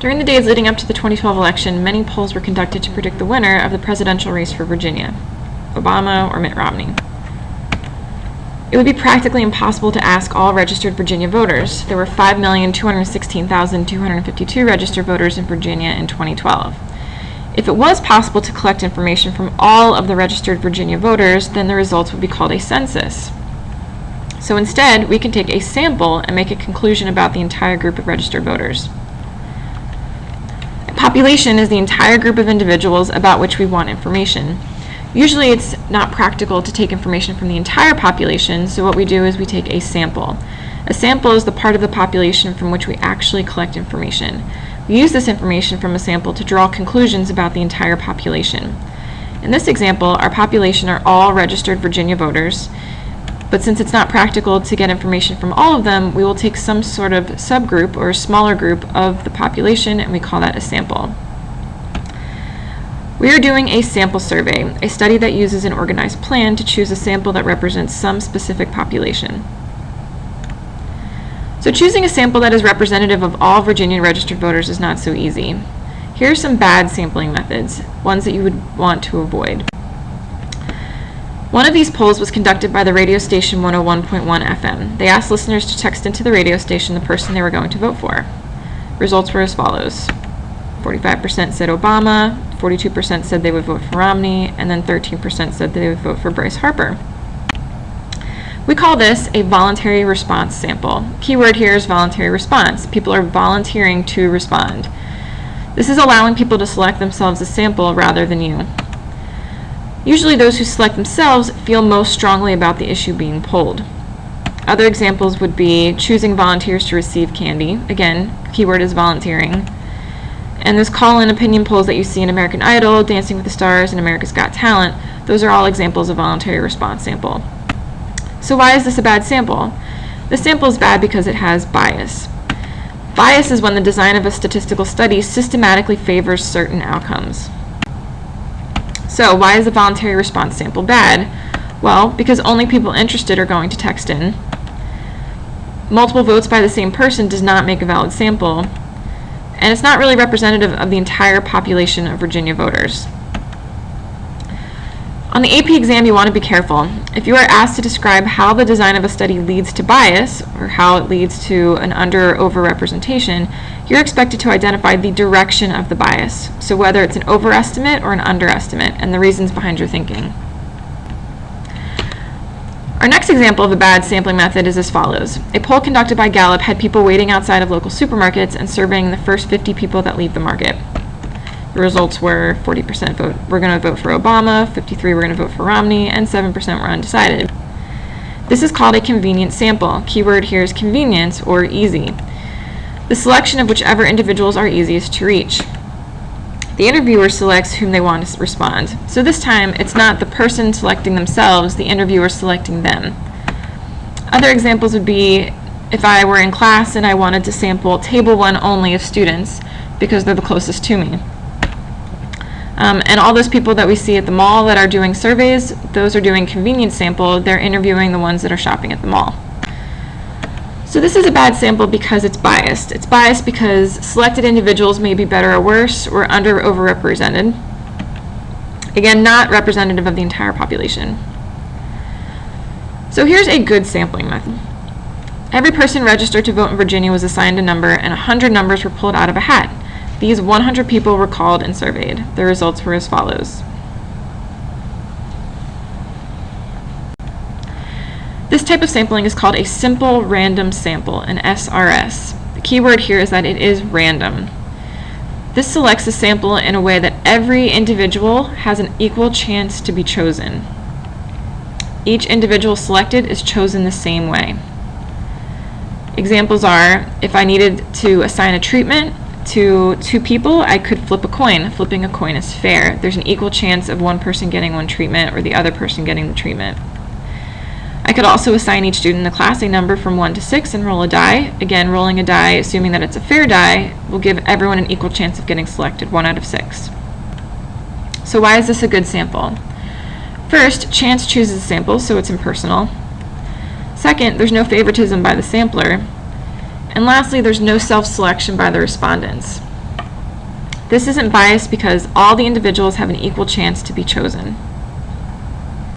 During the days leading up to the 2012 election, many polls were conducted to predict the winner of the presidential race for Virginia, Obama or Mitt Romney. It would be practically impossible to ask all registered Virginia voters. There were 5,216,252 registered voters in Virginia in 2012. If it was possible to collect information from all of the registered Virginia voters, then the results would be called a census. So instead, we can take a sample and make a conclusion about the entire group of registered voters. A population is the entire group of individuals about which we want information. Usually it's not practical to take information from the entire population, so what we do is we take a sample. A sample is the part of the population from which we actually collect information. We use this information from a sample to draw conclusions about the entire population. In this example, our population are all registered Virginia voters, but since it's not practical to get information from all of them, we will take some sort of subgroup or smaller group of the population, and we call that a sample. We are doing a sample survey, a study that uses an organized plan to choose a sample that represents some specific population. So choosing a sample that is representative of all Virginia registered voters is not so easy. Here are some bad sampling methods, ones that you would want to avoid. One of these polls was conducted by the radio station 101.1 FM. They asked listeners to text into the radio station the person they were going to vote for. Results were as follows. 45% said Obama, 42% said they would vote for Romney, and then 13% said they would vote for Bryce Harper. We call this a voluntary response sample. Keyword here is voluntary response. People are volunteering to respond. This is allowing people to select themselves a sample rather than you. Usually those who select themselves feel most strongly about the issue being polled. Other examples would be choosing volunteers to receive candy. Again, keyword is volunteering. And those call-in opinion polls that you see in American Idol, Dancing with the Stars, and America's Got Talent, those are all examples of voluntary response sample. So why is this a bad sample? The sample is bad because it has bias. Bias is when the design of a statistical study systematically favors certain outcomes. So why is a voluntary response sample bad? Well, because only people interested are going to text in. Multiple votes by the same person does not make a valid sample. And it's not really representative of the entire population of Virginia voters. On the AP exam, you want to be careful. If you are asked to describe how the design of a study leads to bias, or how it leads to an under or over-representation, you're expected to identify the direction of the bias, so whether it's an overestimate or an underestimate, and the reasons behind your thinking. Our next example of a bad sampling method is as follows. A poll conducted by Gallup had people waiting outside of local supermarkets and surveying the first 50 people that leave the market. The results were 40% vote we're going to vote for Obama, 53% we're going to vote for Romney, and 7% were undecided. This is called a convenient sample. Keyword here is convenience or easy. The selection of whichever individuals are easiest to reach. The interviewer selects whom they want to respond. So this time, it's not the person selecting themselves, the interviewer selecting them. Other examples would be if I were in class and I wanted to sample table 1 only of students because they're the closest to me. And all those people that we see at the mall that are doing surveys, those are doing convenience sample. They're interviewing the ones that are shopping at the mall. So this is a bad sample because it's biased. It's biased because selected individuals may be better or worse or under or overrepresented. Again, not representative of the entire population. So here's a good sampling method. Every person registered to vote in Virginia was assigned a number, and 100 numbers were pulled out of a hat. These 100 people were called and surveyed. The results were as follows. This type of sampling is called a simple random sample, an SRS. The keyword here is that it is random. This selects a sample in a way that every individual has an equal chance to be chosen. Each individual selected is chosen the same way. Examples are, if I needed to assign a treatment to 2 people, I could flip a coin. Flipping a coin is fair. There's an equal chance of one person getting one treatment or the other person getting the treatment. I could also assign each student in the class a number from 1 to 6 and roll a die. Again, rolling a die, assuming that it's a fair die, will give everyone an equal chance of getting selected, 1 out of 6. So why is this a good sample? First, chance chooses the sample, so it's impersonal. Second, there's no favoritism by the sampler. And lastly, there's no self-selection by the respondents. This isn't biased because all the individuals have an equal chance to be chosen.